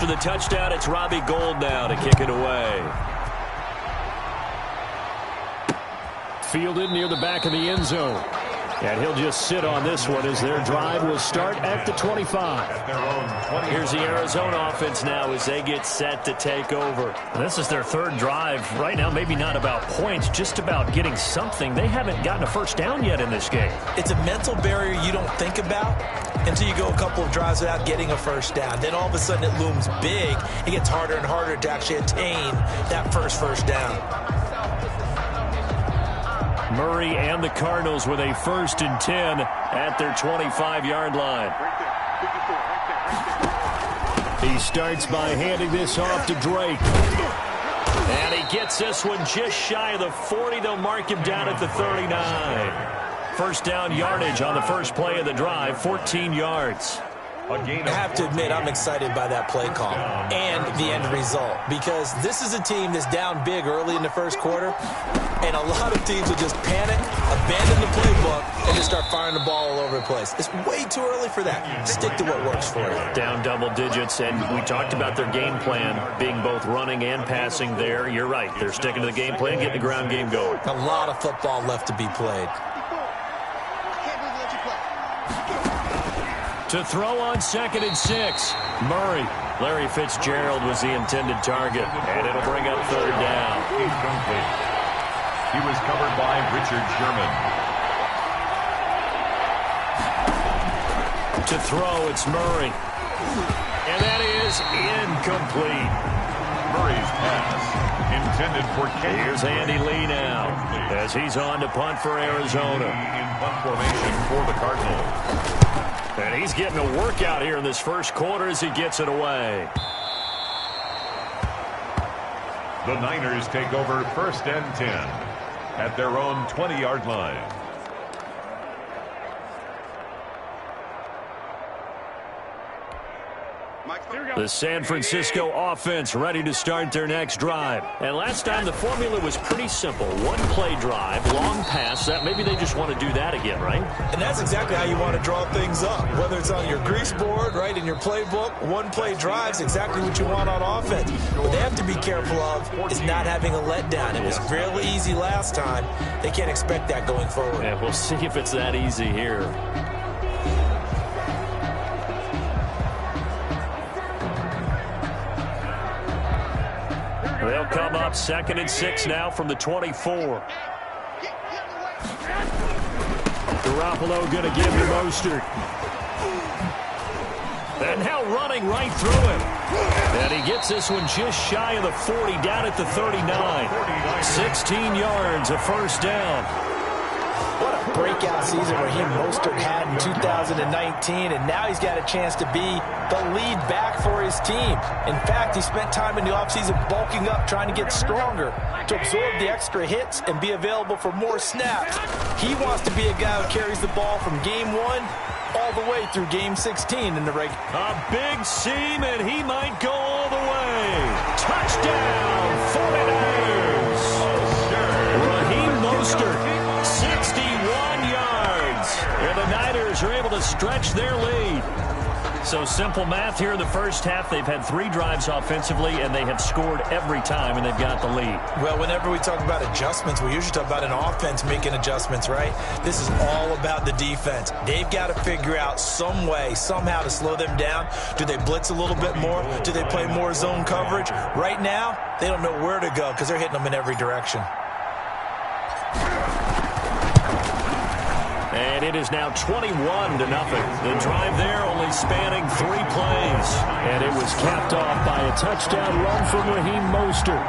for the touchdown. It's Robbie Gould now to kick it away. Fielded near the back of the end zone. And he'll just sit on this one as their drive will start at the 25. Here's the Arizona offense now as they get set to take over. And this is their third drive. Right now, maybe not about points, just about getting something. They haven't gotten a first down yet in this game. It's a mental barrier you don't think about until you go a couple of drives without getting a first down. Then all of a sudden it looms big. It gets harder and harder to actually attain that first down. Murray and the Cardinals with a 1st and 10 at their 25-yard line. He starts by handing this off to Drake. And he gets this one just shy of the 40. They'll mark him down at the 39. First down yardage on the first play of the drive, 14 yards. I have to admit, I'm excited by that play call and the end result, because this is a team that's down big early in the first quarter, and a lot of teams will just panic, abandon the playbook, and just start firing the ball all over the place. It's way too early for that. Stick to what works for you. Down double digits, and we talked about their game plan being both running and passing there. You're right. They're sticking to the game plan, getting the ground game going. A lot of football left to be played. To throw on 2nd and 6. Murray. Larry Fitzgerald was the intended target, and it'll bring up 3rd down. He was covered by Richard Sherman. To throw, it's Murray. And that is incomplete. Murray's pass intended for Kane. Here's Andy Lee now as he's on to punt for Arizona. In punt formation for the Cardinals. And he's getting a workout here in this first quarter as he gets it away. The Niners take over 1st and 10 at their own 20-yard line. The San Francisco offense ready to start their next drive. And last time the formula was pretty simple. One-play drive, long pass. That maybe they just want to do that again, right? And that's exactly how you want to draw things up. Whether it's on your grease board, right, in your playbook, one-play drive's exactly what you want on offense. What they have to be careful of is not having a letdown. It was fairly easy last time. They can't expect that going forward. Yeah, we'll see if it's that easy here. They'll come up 2nd and 6 now from the 24. Garoppolo going to give to Mostert. And now running right through him. And he gets this one just shy of the 40, down at the 39. 16 yards, a 1st down. What a breakout season Raheem Mostert had in 2019, and now he's got a chance to be the lead back for his team. In fact, he spent time in the offseason bulking up, trying to get stronger to absorb the extra hits and be available for more snaps. He wants to be a guy who carries the ball from game 1 all the way through game 16 in the regular. A big seam, and he might go all the way. Touchdown, 49ers. Raheem Mostert, 61 yards. And the Niners are able to stretch their lead. So simple math here in the first half. They've had 3 drives offensively, and they have scored every time, and they've got the lead. Well, whenever we talk about adjustments, we usually talk about an offense making adjustments, right? This is all about the defense. They've got to figure out some way, somehow to slow them down. Do they blitz a little bit more? Do they play more zone coverage? Right now, they don't know where to go because they're hitting them in every direction. And it is now 21-0. The drive there only spanning 3 plays. And it was capped off by a touchdown run from Raheem Mostert.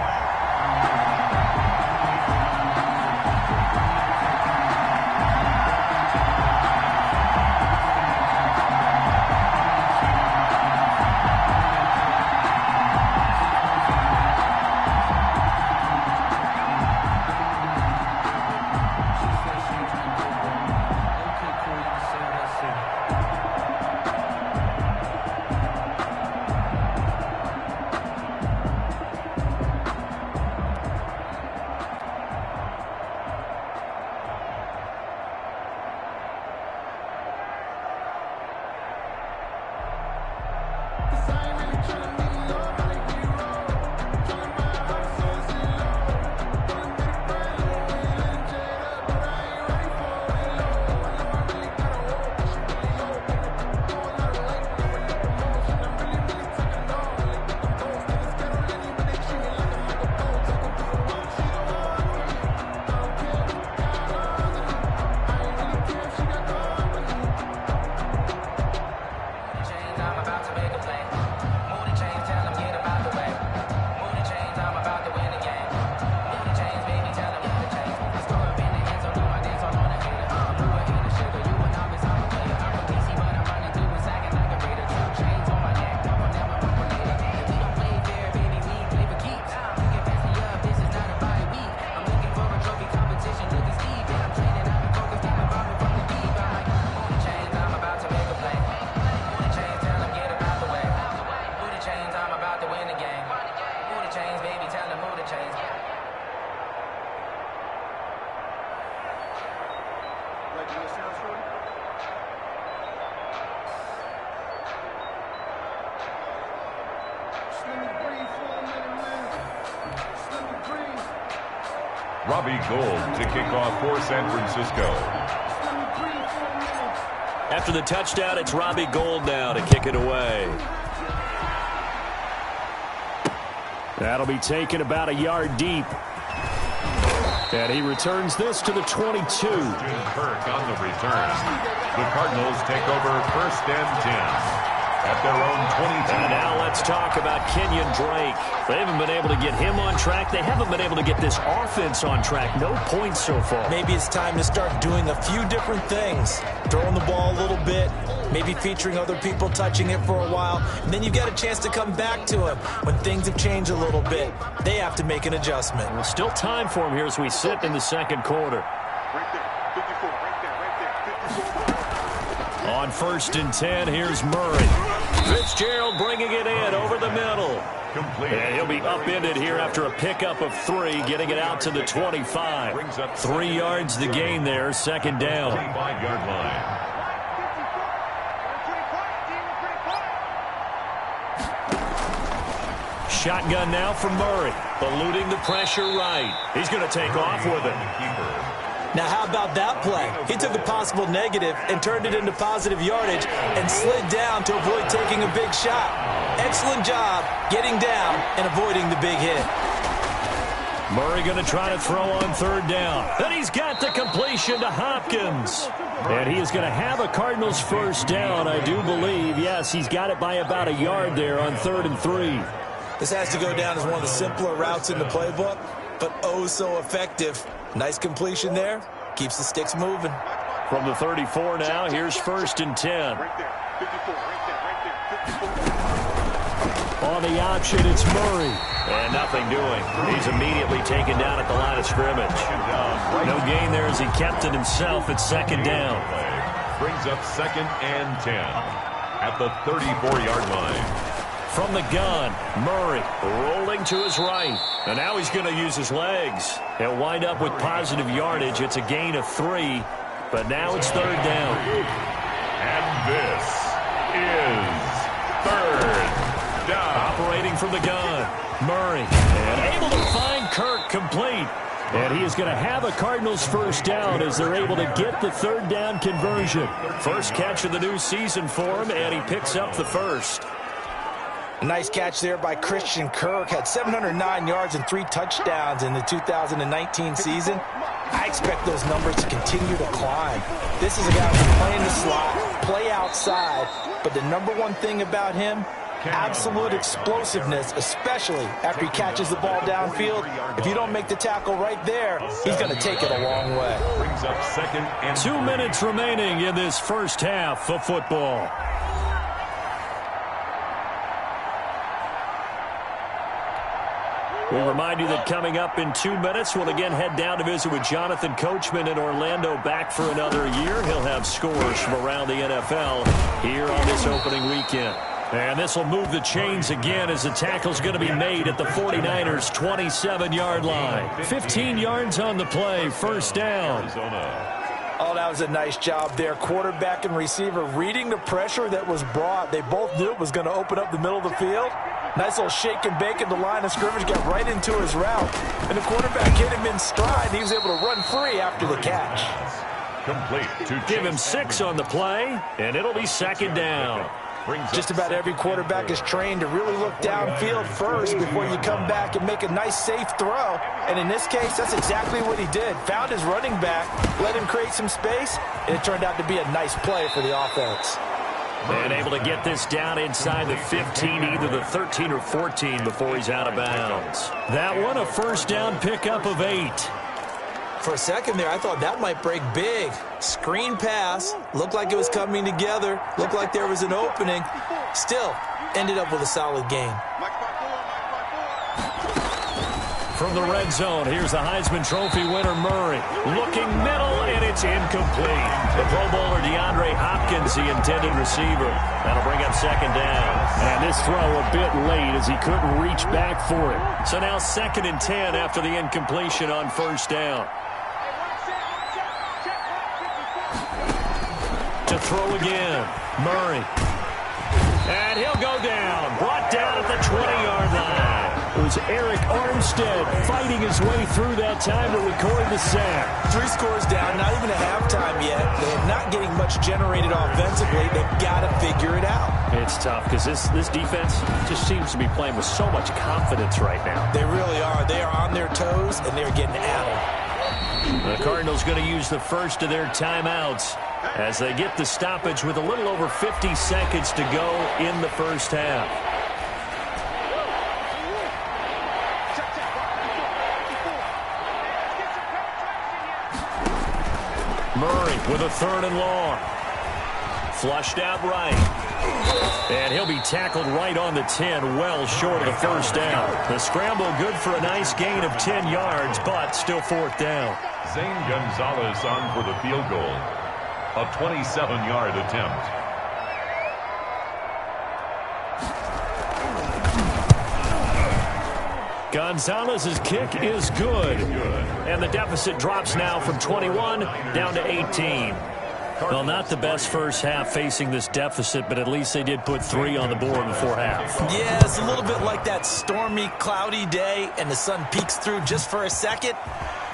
Robbie Gould to kick off for San Francisco. After the touchdown, it's Robbie Gould now to kick it away. That'll be taken about a yard deep. And he returns this to the 22. Kirk on the return. The Cardinals take over 1st and 10. At their own 22. And now let's talk about Kenyon Drake. They haven't been able to get him on track. They haven't been able to get this offense on track. No points so far. Maybe it's time to start doing a few different things. Throwing the ball a little bit, maybe featuring other people touching it for a while, and then you get a chance to come back to him when things have changed a little bit. They have to make an adjustment. Well, still time for him here as we sit in the second quarter. Right there, 54, right there, 54. On 1st and 10, here's Murray. Fitzgerald bringing it in over the middle. Complete. And he'll be upended here after a pickup of 3, getting it out to the 25. 3 yards the gain there, 2nd down. 25-yard line. Shotgun now from Murray. Eluding the pressure right. He's going to take off with it. Now, how about that play? He took a possible negative and turned it into positive yardage and slid down to avoid taking a big shot. Excellent job getting down and avoiding the big hit. Murray going to try to throw on 3rd down. Then he's got the completion to Hopkins. And he is going to have a Cardinals 1st down, I do believe. Yes, he's got it by about a yard there on 3rd and 3. This has to go down as one of the simpler routes in the playbook, but oh so effective. Nice completion there. Keeps the sticks moving. From the 34 now, here's 1st and 10. Right there, 54, right there, 54. On the option, it's Murray. And nothing doing. He's immediately taken down at the line of scrimmage. No gain there as he kept it himself at 2nd down. Brings up 2nd and 10 at the 34-yard line. From the gun, Murray rolling to his right. And now he's going to use his legs. He'll wind up with positive yardage. It's a gain of 3, but now it's 3rd down. And this is 3rd down. Operating from the gun, Murray. And able to find Kirk complete. And he is going to have a Cardinals 1st down as they're able to get the 3rd down conversion. First catch of the new season for him, and he picks up the 1st. A nice catch there by Christian Kirk. Had 709 yards and 3 touchdowns in the 2019 season. I expect those numbers to continue to climb. This is a guy who can play in the slot, play outside, but the number one thing about him, absolute explosiveness, especially after he catches the ball downfield. If you don't make the tackle right there, he's going to take it a long way. Brings up 2nd and 2 minutes remaining in this first half of football. We'll remind you that coming up in 2 minutes, we'll again head down to visit with Jonathan Coachman in Orlando, back for another year. He'll have scores from around the NFL here on this opening weekend. And this will move the chains again as the tackle's going to be made at the 49ers' 27-yard line. 15 yards on the play, 1st down. Oh, that was a nice job there. Quarterback and receiver reading the pressure that was brought. They both knew it was going to open up the middle of the field. Nice little shake and bake at the line of scrimmage, got right into his route. And the quarterback hit him in stride, and he was able to run free after the catch. complete to Give him 6 on the play, and it'll be 2nd down. Just about every quarterback is trained to really look downfield first before you come back and make a nice, safe throw. And in this case, that's exactly what he did. Found his running back, let him create some space, and it turned out to be a nice play for the offense. And able to get this down inside the 15, either the 13 or 14 before he's out of bounds. That one, a first down pickup of 8. For a second there, I thought that might break big. Screen pass, looked like it was coming together, looked like there was an opening. Still, ended up with a solid gain. From the red zone, here's the Heisman Trophy winner, Murray. Looking middle, and it's incomplete. The Pro Bowler DeAndre Hopkins, the intended receiver. That'll bring up 2nd down. And this throw a bit late as he couldn't reach back for it. So now 2nd and 10 after the incompletion on first down. To throw again. Murray. And he'll go down. Brought down at the 20-yard line. It was Eric Armstead fighting his way through that time to record the sack. 3 scores down, not even at halftime yet. They're not getting much generated offensively. They've got to figure it out. It's tough because this defense just seems to be playing with so much confidence right now. They really are. They are on their toes, and they're getting addled. The Cardinals going to use the first of their timeouts as they get the stoppage with a little over 50 seconds to go in the first half. Murray with a 3rd and long. Flushed out right. And he'll be tackled right on the 10, well short of the first down. The scramble good for a nice gain of 10 yards, but still 4th down. Zane Gonzalez on for the field goal. A 27-yard attempt. Gonzalez's kick is good. And the deficit drops now from 21 down to 18. Well, not the best first half facing this deficit, but at least they did put 3 on the board before half. Yeah, it's a little bit like that stormy, cloudy day, and the sun peeks through just for a second.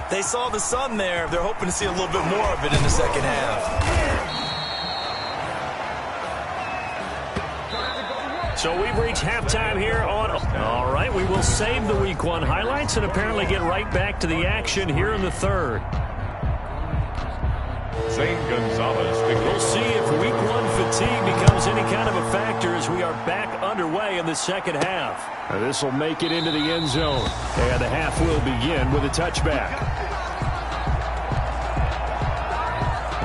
They saw the sun there. They're hoping to see a little bit more of it in the second half. So we've reached halftime here on... All right, we will save the Week 1 highlights and apparently get right back to the action here in the 3rd. Zane Gonzalez. We'll see if Week 1 fatigue becomes any kind of a factor as we are back underway in the second half. This will make it into the end zone. And the half will begin with a touchback.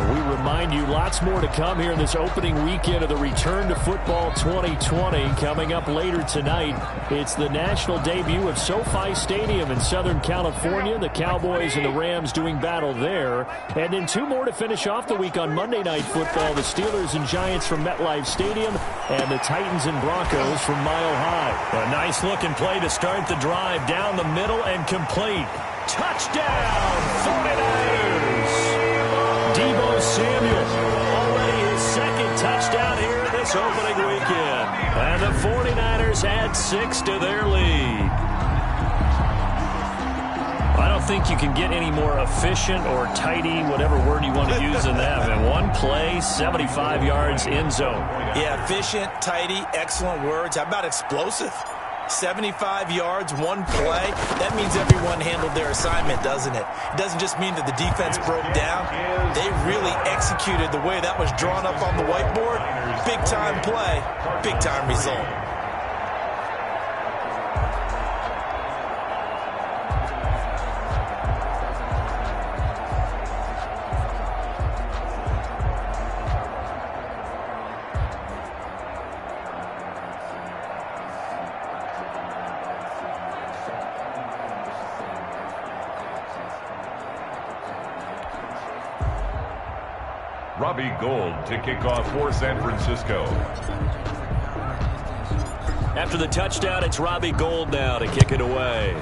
We remind you lots more to come here in this opening weekend of the Return to Football 2020. Coming up later tonight, it's the national debut of SoFi Stadium in Southern California. The Cowboys and the Rams doing battle there. And then 2 more to finish off the week on Monday Night Football. The Steelers and Giants from MetLife Stadium and the Titans and Broncos from Mile High. A nice looking play to start the drive down the middle and complete. Touchdown, 49ers! Deebo Samuel, already his 2nd touchdown here in this opening weekend. And the 49ers add 6 to their lead. I don't think you can get any more efficient or tidy, whatever word you want to use in that. And 1 play, 75 yards, end zone. Yeah, efficient, tidy, excellent words. How about explosive? 75 yards, 1 play. That means everyone handled their assignment, doesn't it? It doesn't just mean that the defense broke down. They really executed the way that was drawn up on the whiteboard. Big-time play, big-time result. Robbie Gould to kick off for San Francisco. After the touchdown, it's Robbie Gould now to kick it away.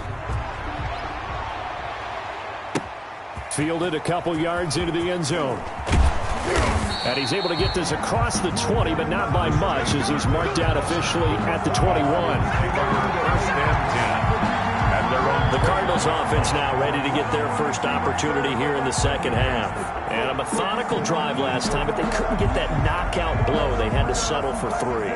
Fielded a couple yards into the end zone. And he's able to get this across the 20, but not by much, as he's marked out officially at the 21. First and 10. The Cardinals offense now ready to get their first opportunity here in the second half. And a methodical drive last time, but they couldn't get that knockout blow. They had to settle for 3.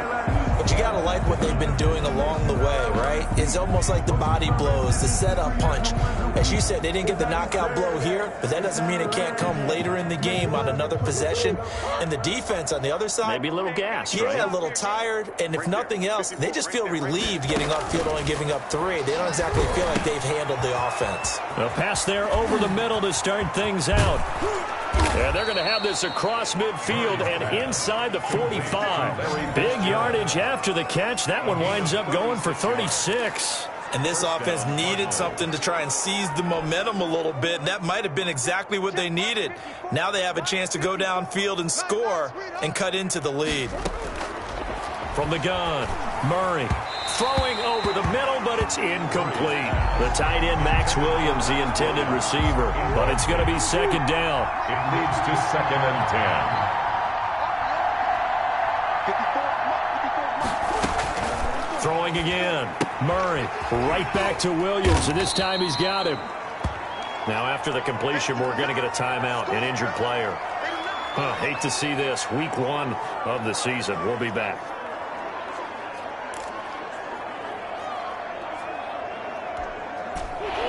But you got to like what they've been doing along the way, right? It's almost like the body blows, the setup punch. As you said, they didn't get the knockout blow here, but that doesn't mean it can't come later in the game on another possession. And the defense on the other side, maybe a little gassed, right? Yeah, a little tired. And if nothing else, they just feel relieved getting upfield only giving up 3. They don't exactly feel like they've handled the offense. A pass there over the middle to start things out. And they're going to have this across midfield and inside the 45. Big yardage after the catch. That one winds up going for 36. And this offense needed something to try and seize the momentum a little bit, and that might have been exactly what they needed. Now they have a chance to go downfield and score and cut into the lead. From the gun, Murray throwing over the middle, but it's incomplete. The tight end, Max Williams, the intended receiver, but it's going to be second down. It leads to 2nd and 10. Throwing again. Murray right back to Williams, and this time he's got him. Now after the completion, we're going to get a timeout, an injured player. Hate to see this. Week 1 of the season. We'll be back.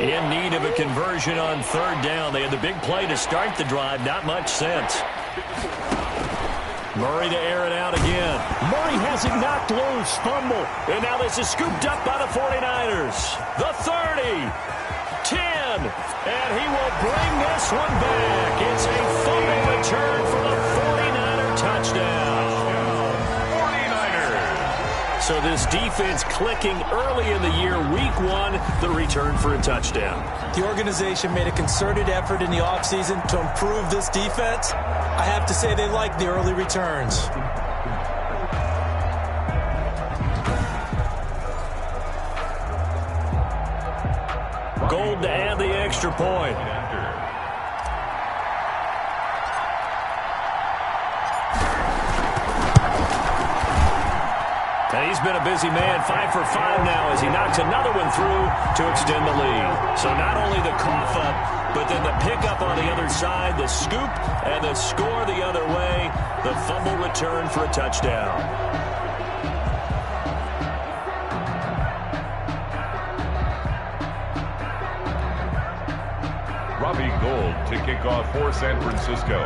In need of a conversion on third down. They had the big play to start the drive. Not much sense. Murray to air it out again. Murray has it knocked loose. Fumble. And now this is scooped up by the 49ers. The 30. 10. And he will bring this one back. It's a fumble return for the 49er touchdown. 49ers. So this defense clicking early in the year. Week 1, the return for a touchdown. The organization made a concerted effort in the offseason to improve this defense. I have to say they like the early returns. Gold to add the extra point. And he's been a busy man, 5 for 5 now as he knocks another one through to extend the lead. So not only the cough up, but then the pickup on the other side, the scoop, and the score the other way. The fumble return for a touchdown. Robbie Gould to kick off for San Francisco.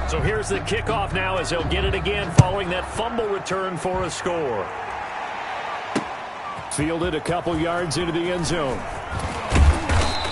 So here's the kickoff now as he'll get it again following that fumble return for a score. Fielded a couple yards into the end zone.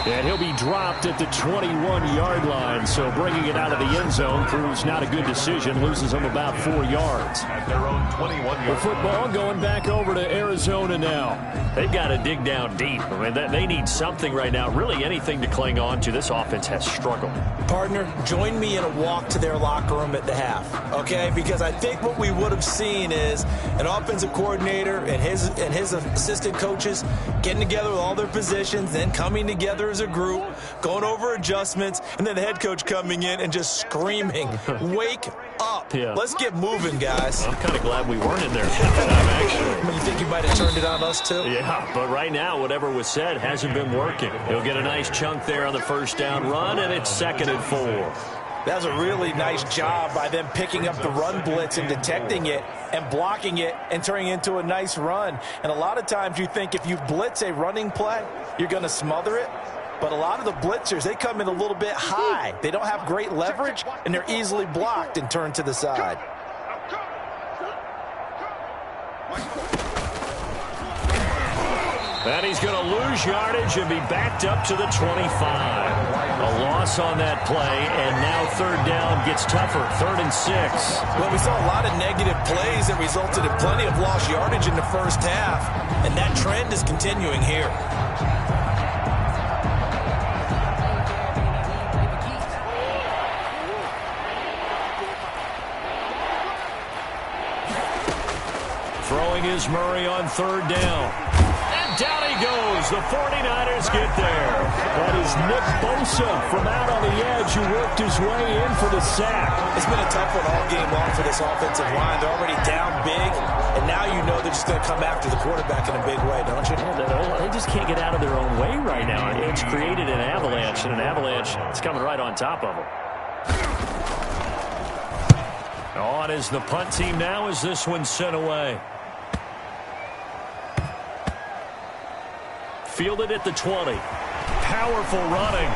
And he'll be dropped at the 21-yard line. So bringing it out of the end zone proves not a good decision. Loses him about 4 yards. At their own 21-yard The football going back over to Arizona now. They've got to dig down deep. I mean, they need something right now. Really anything to cling on to. This offense has struggled. Partner, join me in a walk to their locker room at the half, okay? Because I think what we would have seen is an offensive coordinator and his assistant coaches getting together with all their positions, then coming together as a group, going over adjustments, and then the head coach coming in and just screaming, wake up. Yeah. Let's get moving, guys. I'm kind of glad we weren't in there actually. You think you might have turned it on us, too? Yeah, but right now, whatever was said hasn't been working. He'll get a nice chunk there on the first down run, and it's 2nd and 4. That was a really nice job by them picking up the run blitz and detecting it and blocking it and turning it into a nice run. And a lot of times you think if you blitz a running play, you're going to smother it. But a lot of the blitzers, they come in a little bit high. They don't have great leverage, and they're easily blocked and turned to the side. And he's going to lose yardage and be backed up to the 25. A loss on that play, and now third down gets tougher. 3rd and 6. Well, we saw a lot of negative plays that resulted in plenty of lost yardage in the first half, and that trend is continuing here. Throwing is Murray on third down. And down he goes. The 49ers get there. That is Nick Bosa from out on the edge who worked his way in for the sack. It's been a tough one all game long for this offensive line. They're already down big, and now you know they're just going to come after the quarterback in a big way, don't you? They just can't get out of their own way right now. It's created an avalanche, and an avalanche is coming right on top of them. On is the punt team now as this one's sent away. Fielded at the 20. Powerful running.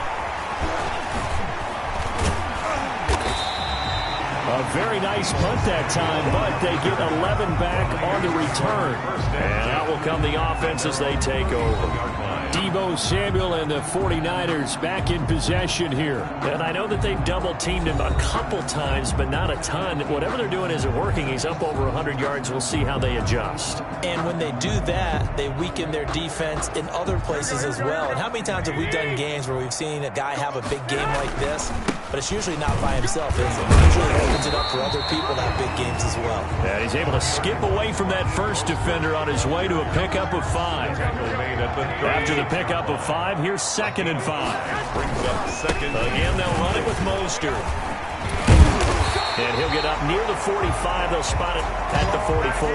A very nice punt that time, but they get 11 back on the return. And out will come the offense as they take over. Deebo Samuel and the 49ers back in possession here. And I know that they've double-teamed him a couple times, but not a ton. Whatever they're doing isn't working. He's up over 100 yards. We'll see how they adjust. And when they do that, they weaken their defense in other places as well. And how many times have we done games where we've seen a guy have a big game like this? But it's usually not by himself, is it? It usually opens it up for other people to have big games as well. And he's able to skip away from that first defender on his way to a pickup of 5. After the pickup of 5, here's 2nd and 5. Brings up 2nd. Again, they'll run it with Mostert. And he'll get up near the 45. They'll spot it at the 44.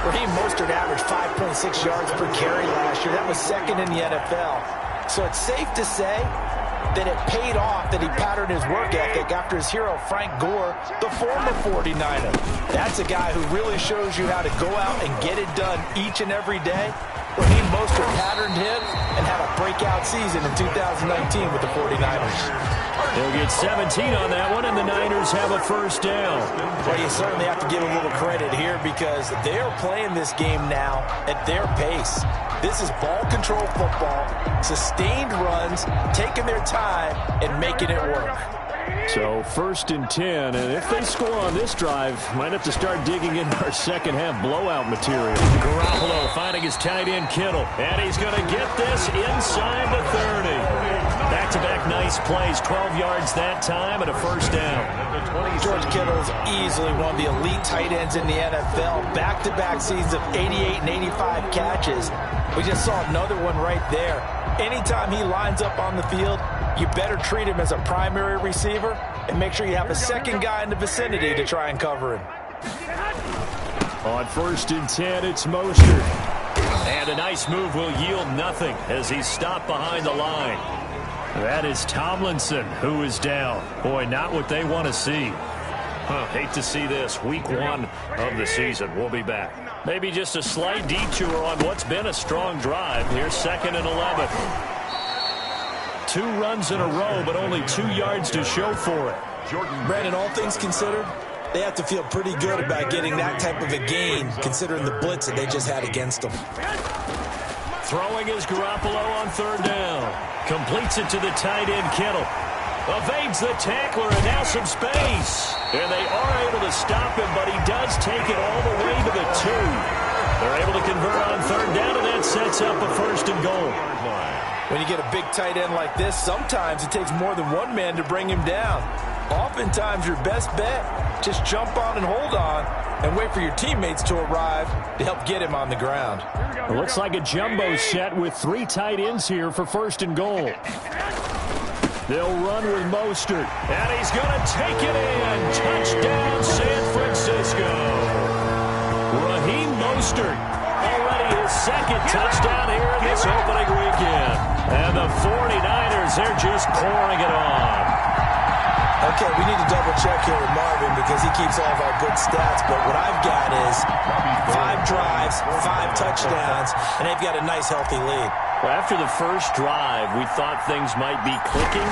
Raheem Mostert averaged 5.6 yards per carry last year. That was second in the NFL. So it's safe to say that it paid off that he patterned his work ethic after his hero Frank Gore, the former 49er. That's a guy who really shows you how to go out and get it done each and every day. Raheem Mostert patterned him and had a breakout season in 2019 with the 49ers. He'll get 17 on that one, and the Niners have a first down. Well, you certainly have to give a little credit here because they're playing this game now at their pace. This is ball control football, sustained runs, taking their time, and making it work. So 1st and 10, and if they score on this drive, might have to start digging into our second half blowout material. Garoppolo finding his tight end Kittle, and he's going to get this inside the 30. Back-to-back nice plays, 12 yards that time and a first down. George Kittle's easily one of the elite tight ends in the NFL. Back-to-back seasons of 88 and 85 catches. We just saw another one right there. Anytime he lines up on the field, you better treat him as a primary receiver and make sure you have a second guy in the vicinity to try and cover him. On 1st and 10, it's Mostert. And a nice move will yield nothing as he's stopped behind the line. That is Tomlinson who is down. Boy, not what they want to see. Hate to see this. Week 1 of the season. We'll be back. Maybe just a slight detour on what's been a strong drive. Here's 2nd and 11. 2 runs in a row, but only 2 yards to show for it. Brandon, all things considered, they have to feel pretty good about getting that type of a gain, considering the blitz that they just had against them. Throwing is Garoppolo on 3rd down. Completes it to the tight end Kittle. Evades the tackler, and now some space. And they are able to stop him, but he does take it all the way to the 2. They're able to convert on 3rd down, and that sets up a 1st and goal. When you get a big tight end like this, sometimes it takes more than one man to bring him down. Oftentimes, your best bet, just jump on and hold on and wait for your teammates to arrive to help get him on the ground. It looks like a jumbo set with 3 tight ends here for 1st and goal. They'll run with Mostert, and he's going to take it in. Touchdown, San Francisco. Raheem Mostert, already his 2nd touchdown here in this opening weekend. And the 49ers, they're just pouring it on. Okay, we need to double-check here with Marvin because he keeps all of our good stats, but what I've got is 5 drives, 5 touchdowns, and they've got a nice, healthy lead. Well, after the first drive, we thought things might be clicking.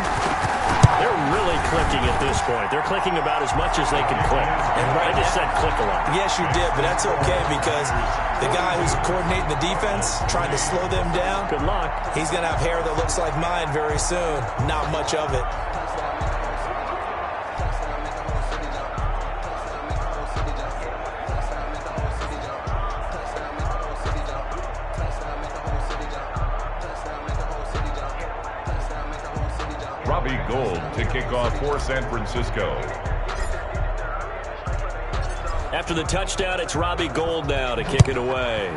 They're really clicking at this point. They're clicking about as much as they can click. And I just said click a lot. Yes, you did, but that's okay because the guy who's coordinating the defense, trying to slow them down, good luck. He's going to have hair that looks like mine very soon. Not much of it. Gold to kick off for San Francisco. After the touchdown, it's Robbie Gould now to kick it away.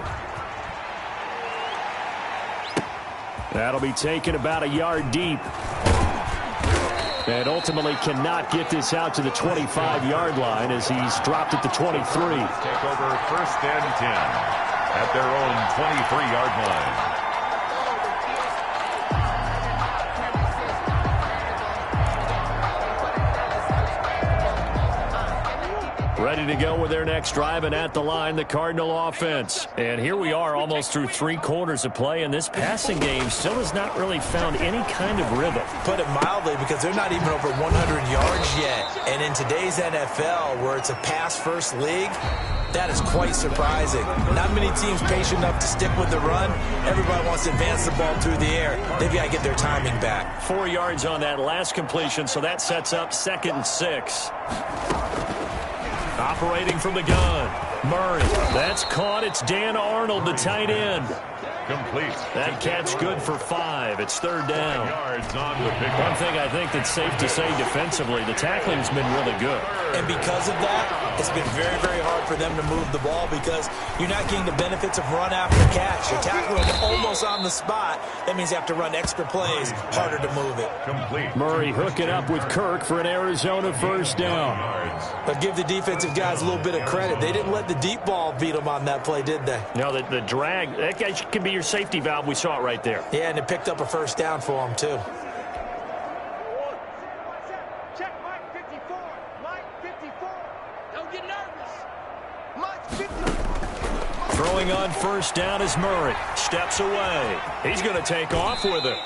That'll be taken about a yard deep. And ultimately cannot get this out to the 25-yard line as he's dropped at the 23. Take over 1st and 10 at their own 23-yard line. Ready to go with their next drive, and at the line, the Cardinal offense. And here we are almost through 3 quarters of play, and this passing game still has not really found any kind of rhythm. Put it mildly, because they're not even over 100 yards yet. And in today's NFL, where it's a pass-first league, that is quite surprising. Not many teams patient enough to stick with the run. Everybody wants to advance the ball through the air. They've got to get their timing back. 4 yards on that last completion, so that sets up 2nd and 6. Operating from the gun. Murray. That's caught. It's Dan Arnold, the tight end. Complete. That catch good for 5. It's 3rd down. Yards on the pick. One thing I think that's safe to say defensively, the tackling's been really good. And because of that, it's been very, very hard for them to move the ball because you're not getting the benefits of run after catch. You're tackling almost on the spot. That means you have to run extra plays, harder to move it. Complete. Murray hooking up with Kirk for an Arizona first down. But give the defensive guys a little bit of credit. They didn't let the deep ball beat them on that play, did they? No, the drag, that guy can be your safety valve. We saw it right there. Yeah, and it picked up a first down for them, too. Check Mike 54. Mike 54. Don't get nervous. Mike 54. Throwing on first down is Murray. Steps away. He's going to take off with it.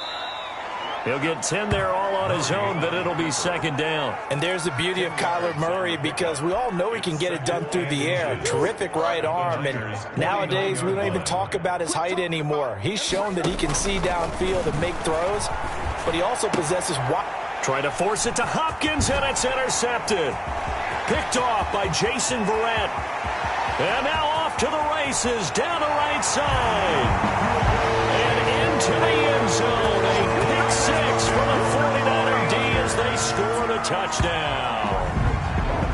He'll get 10 there all on his own, but it'll be second down. And there's the beauty of Kyler Murray because we all know he can get it done through the air. Terrific right arm, and nowadays we don't even talk about his height anymore. He's shown that he can see downfield and make throws, but he also possesses Trying to force it to Hopkins, and it's intercepted. Picked off by Jason Verrett. And now off to the races, down the right side. And into the end zone. A pick six for the 49er D as they score the touchdown.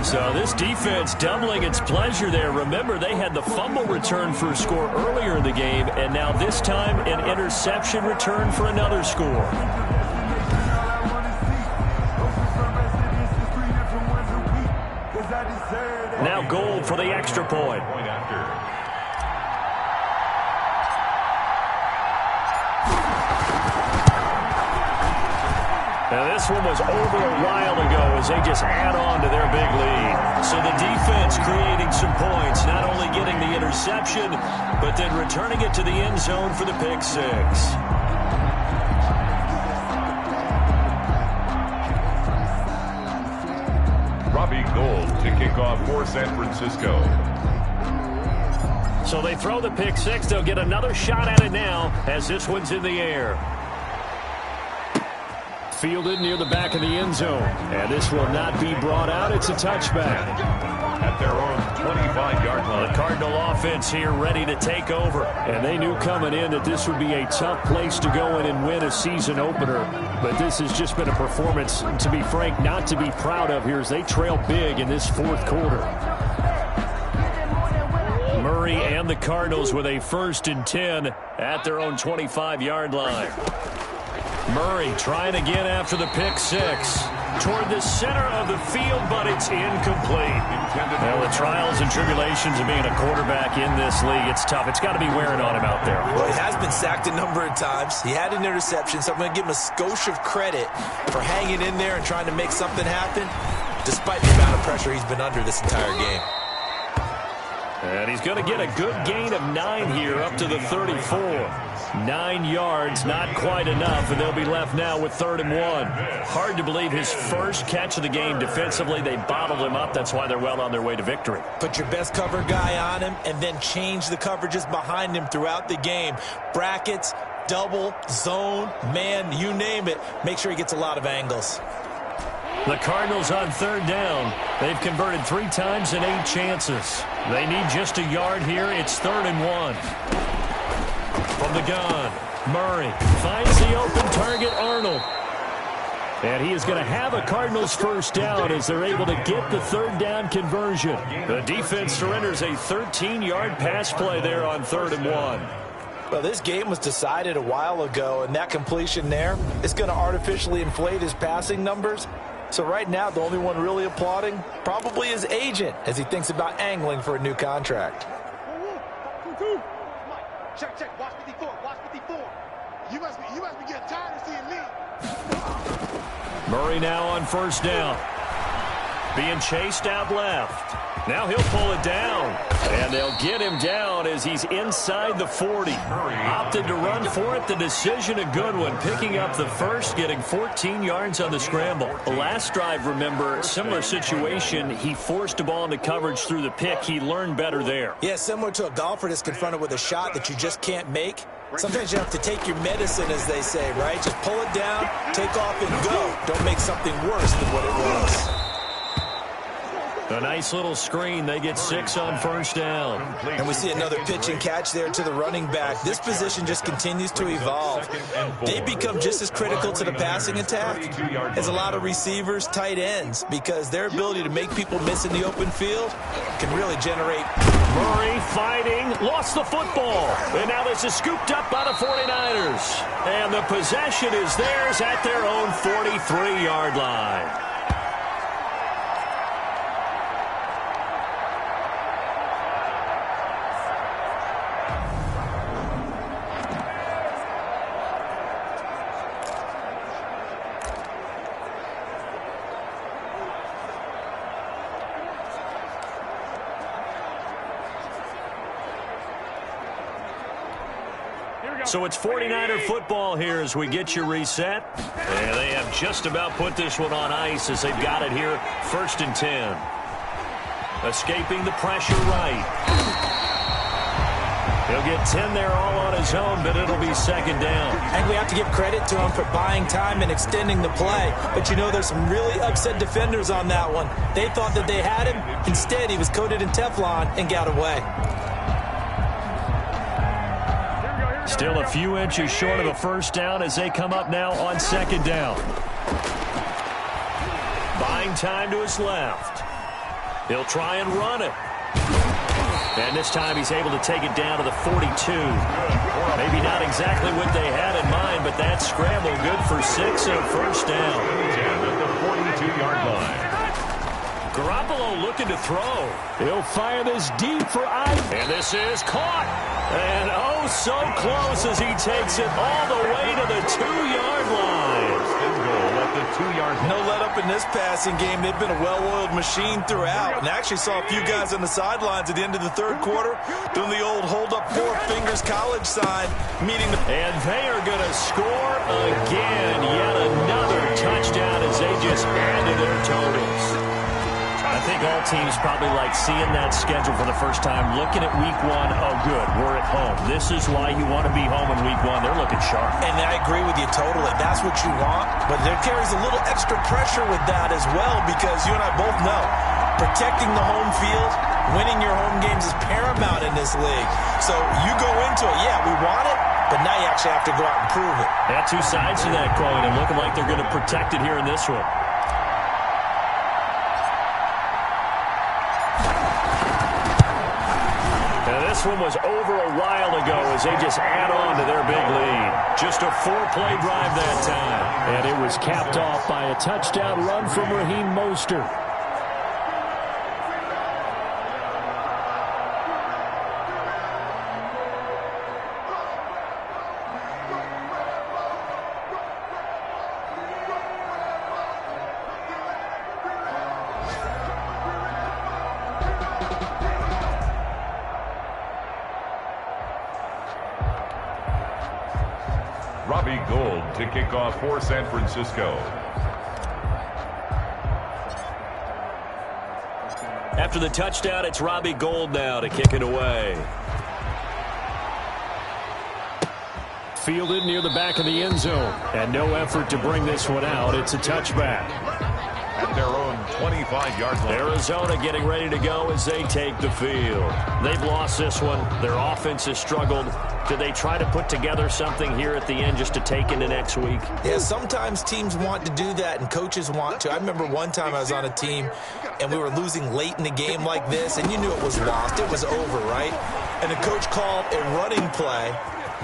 So this defense doubling its pleasure there. Remember, they had the fumble return for a score earlier in the game, and now this time an interception return for another score. Now Gold for the extra point. Now this one was over a while ago as they just add on to their big lead. So the defense creating some points, not only getting the interception, but then returning it to the end zone for the pick six. Gold to kick off for San Francisco. So they throw the pick six. They'll get another shot at it now as this one's in the air. Fielded near the back of the end zone. And this will not be brought out. It's a touchback. At their own 25-yard line. The Cardinal offense here ready to take over. And they knew coming in that this would be a tough place to go in and win a season opener. But this has just been a performance, to be frank, not to be proud of here as they trail big in this fourth quarter. Murray and the Cardinals with a 1st and 10 at their own 25-yard line. Murray trying again after the pick six. Toward the center of the field, but it's incomplete. Well, the trials and tribulations of being a quarterback in this league, it's tough. It's got to be wearing on him out there. Well, he has been sacked a number of times. He had an interception, so I'm going to give him a skosh of credit for hanging in there and trying to make something happen, despite the amount of pressure he's been under this entire game. And he's going to get a good gain of 9 here up to the 34. 9 yards, not quite enough, and they'll be left now with 3rd and 1. Hard to believe his first catch of the game defensively. They bottled him up. That's why they're well on their way to victory. Put your best cover guy on him and then change the coverages behind him throughout the game. Brackets, double, zone, man, you name it. Make sure he gets a lot of angles. The Cardinals on 3rd down. They've converted 3 times and 8 chances. They need just a yard here. It's 3rd and 1. From the gun, Murray finds the open target, Arnold. And he is going to have a Cardinals first down as they're able to get the 3rd down conversion. The defense surrenders a 13-yard pass play there on 3rd and 1. Well, this game was decided a while ago, and that completion there is going to artificially inflate his passing numbers. So right now, the only one really applauding probably his agent as he thinks about angling for a new contract. Check, check. Watch 54. Watch 54. You must be getting tired of seeing me. Murray now on first down. Being chased out left. Now he'll pull it down. And they'll get him down as he's inside the 40. Opted to run for it. The decision a good one. Picking up the first, getting 14 yards on the scramble. The last drive, remember, similar situation. He forced a ball into coverage through the pick. He learned better there. Yeah, similar to a golfer that's confronted with a shot that you just can't make. Sometimes you have to take your medicine, as they say, right? Just pull it down, take off, and go. Don't make something worse than what it was. A nice little screen. They get 6 on first down. And we see another pitch and catch there to the running back. This position just continues to evolve. They become just as critical to the passing attack as a lot of receivers, tight ends, because their ability to make people miss in the open field can really generate. Murray fighting, lost the football. And now this is scooped up by the 49ers. And the possession is theirs at their own 43-yard line. So it's 49er football here as we get you reset. And they have just about put this one on ice as they've got it here. 1st and 10. Escaping the pressure right. He'll get 10 there all on his own, but it'll be 2nd down. And we have to give credit to him for buying time and extending the play. But you know, there's some really upset defenders on that one. They thought that they had him. Instead, he was coated in Teflon and got away. Still a few inches short of a 1st down as they come up now on 2nd down. Buying time to his left. He'll try and run it. And this time he's able to take it down to the 42. Maybe not exactly what they had in mind, but that scramble good for 6 and 1st down. At the 42-yard line. Garoppolo looking to throw. He'll fire this deep for Ivy. And this is caught. And oh, so close as he takes it all the way to the 2-yard line. Goal at the 2-yard line. No let up in this passing game. They've been a well-oiled machine throughout. And I actually saw a few guys on the sidelines at the end of the 3rd quarter doing the old hold up 4 fingers college sign, meeting the. And they are going to score again. Yet another touchdown as they just add to their totals. I think all teams probably like seeing that schedule for the first time, looking at week 1. Oh, good, we're at home. This is why you want to be home in week 1. They're looking sharp. And I agree with you totally. That's what you want. But there carries a little extra pressure with that as well, because you and I both know protecting the home field, winning your home games is paramount in this league. So you go into it, yeah, we want it, but now you actually have to go out and prove it. Yeah, 2 sides to that coin, and looking like they're going to protect it here in this one. This one was over a while ago as they just add on to their big lead. Just a 4-play drive that time. And it was capped off by a touchdown run from Raheem Mostert. To kick off for San Francisco. After the touchdown, it's Robbie Gould now to kick it away. Fielded near the back of the end zone. And no effort to bring this one out. It's a touchback. At their own 25-yard line. Arizona getting ready to go as they take the field. They've lost this one. Their offense has struggled. Do they try to put together something here at the end just to take into next week? Yeah, sometimes teams want to do that and coaches want to. I remember one time I was on a team and we were losing late in the game like this, and you knew it was lost. It was over, right? And the coach called a running play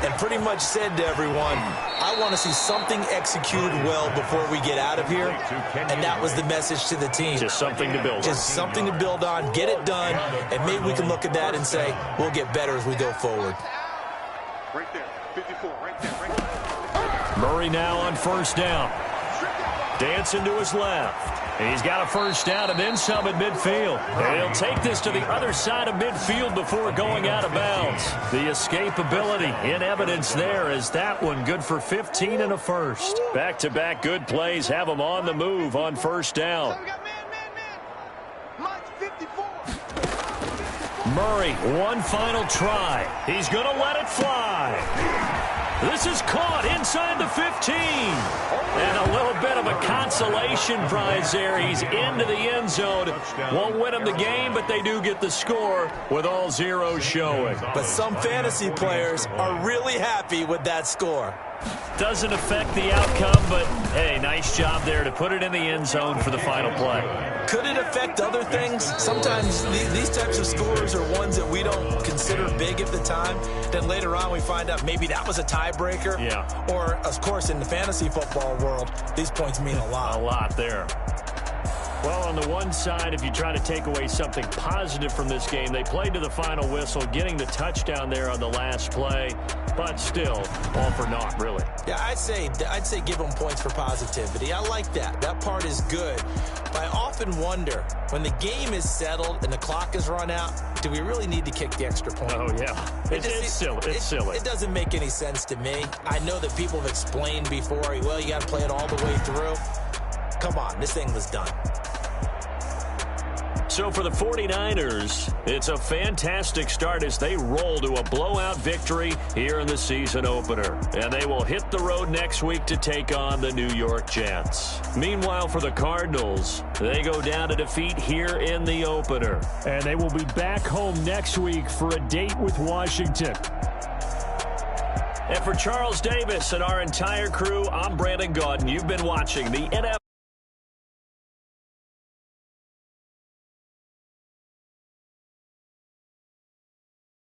and pretty much said to everyone, I want to see something executed well before we get out of here. And that was the message to the team. Just something to build on. Just something to build on, get it done, and maybe we can look at that and say, we'll get better as we go forward. Right there, 54, right there. Murray now on 1st down. Dancing to his left. He's got a 1st down and then some at midfield. And he'll take this to the other side of midfield before going out of bounds. The escapability in evidence there as that one good for 15 and a 1st. Back-to-back good plays have him on the move on 1st down. Murray, one final try. He's going to let it fly. This is caught inside the 15. And a little bit of a consolation prize there. He's into the end zone. Won't win him the game, but they do get the score with all zeros showing. But some fantasy players are really happy with that score. Doesn't affect the outcome, but, hey, nice job there to put it in the end zone for the final play. Could it affect other things? Sometimes these types of scores are ones that we don't consider big at the time. Then later on we find out maybe that was a tiebreaker. Yeah. Or, of course, in the fantasy football world, these points mean a lot. A lot there. Well, on the one side, if you try to take away something positive from this game, they played to the final whistle, getting the touchdown there on the last play, but still, all for naught, really. Yeah, I'd say give them points for positivity. I like that. That part is good. But I often wonder, when the game is settled and the clock is run out, do we really need to kick the extra point? Oh, yeah. It's silly. It's silly. It doesn't make any sense to me. I know that people have explained before, well, you got to play it all the way through. Come on, this thing was done. So for the 49ers, it's a fantastic start as they roll to a blowout victory here in the season opener. And they will hit the road next week to take on the New York Jets. Meanwhile, for the Cardinals, they go down to defeat here in the opener. And they will be back home next week for a date with Washington. And for Charles Davis and our entire crew, I'm Brandon Gaudin. You've been watching the NFL